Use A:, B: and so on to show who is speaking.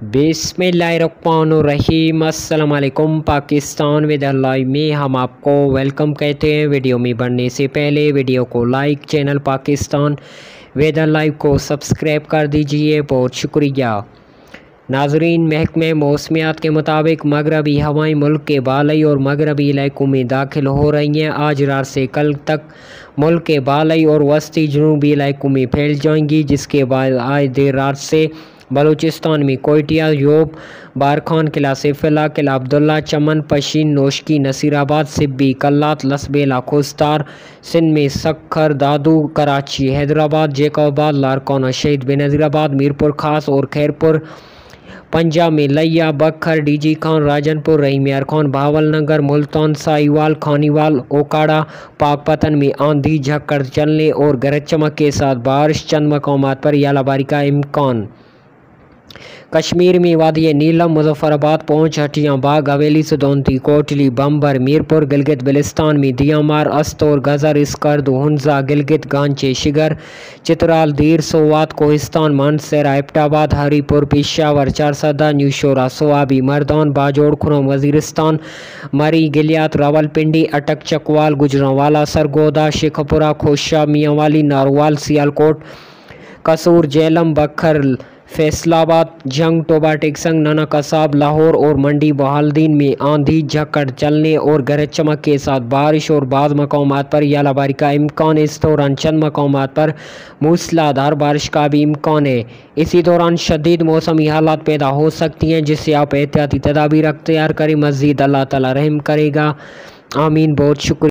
A: बिस्मिल्लाहिर्रहमानिर्रहीम। अस्सलाम वालेकुम। पाकिस्तान वेदर लाइव में हम आपको वेलकम कहते हैं। वीडियो में बढ़ने से पहले वीडियो को like, channel Pakistan weather live को सब्सक्राइब कर दीजिए, बहुत शुक्रिया। नाजरीन, महकमे मौसमियात के मुताबिक मगरबी हवाएं मुल्क के बालई और मगरबी इलाकों में दाखिल हो रही हैं। आज रात से कल तक मुल्क के बालई और वस्ती जनूबी इलाकों में फैल जाएंगी, जिसके बाद आज देर रात से बलूचिस्तान में कोयटिया, योब, बारखान, किला सैफुल्लाह, किला अब्दुल्ला, चमन, पशीन, नोशकी, नसीराबाद, सिब्बी, कल्लात, लसबेला, खुस्तार, सिंध में सक्खर, दादू, कराची, हैदराबाद, जैकोबाद, लारकाना, शहीद बेनज़ीराबाद, मीरपुर खास और खैरपुर, पंजाब में लिया, बखर, डीजी खान, राजनपुर, रहीम यार खान, भावलनगर, मुल्तान, साहिवाल, खानीवाल, ओकाड़ा, पाकपतन में आंधी झक्कड़ चलने और गरज चमक के साथ बारिश, चंद मकामात पर यालाबारी का इम्कान। कश्मीर में वादी नीलम, मुजफ्फराबाद, पहुंच, हटियां, बाग, हवेली, सदौंती, कोटली, बम्बर, मीरपुर, गिलगित बिल्तिस्तान में दियामार, अस्तौर, गजर, इसकर्द, हुंजा, गिलगित, गांचे, शिगर, चित्राल, दीर, सोवात, कोहिस्तान, मानसरा, एबटाबाद, हरीपुर, पेशावर, चारसदा, न्यूशोरा, सोआबी, मर्दान, बाजोड़, खुरम, वजीरिस्तान, मरी, गिलियात, रावलपिंडी, अटक, चकवाल, गुजरांवाला, सरगोदा, शेखपुरा, खोशा, मियांवाली, नारवाल, सियालकोट, कसूर, जेलम, बखर, फैसलाबाद, जंग, टोबा, टेक्संग, नाना कसाब, लाहौर और मंडी बहालदीन में आंधी झक्कड़ चलने और गरज चमक के साथ बारिश और बाज़ मकामात पर यालाबारी का इम्कान। इस दौरान चंद मकामात पर मूसलाधार बारिश का भी इम्कान है। इसी दौरान शदीद मौसमी हालात पैदा हो सकती हैं, जिससे आप एहतियाती तदाबीर अख्तियार करें। मज़ीद अल्लाह ताला रहम करेगा, आमीन। बहुत शुक्रिया।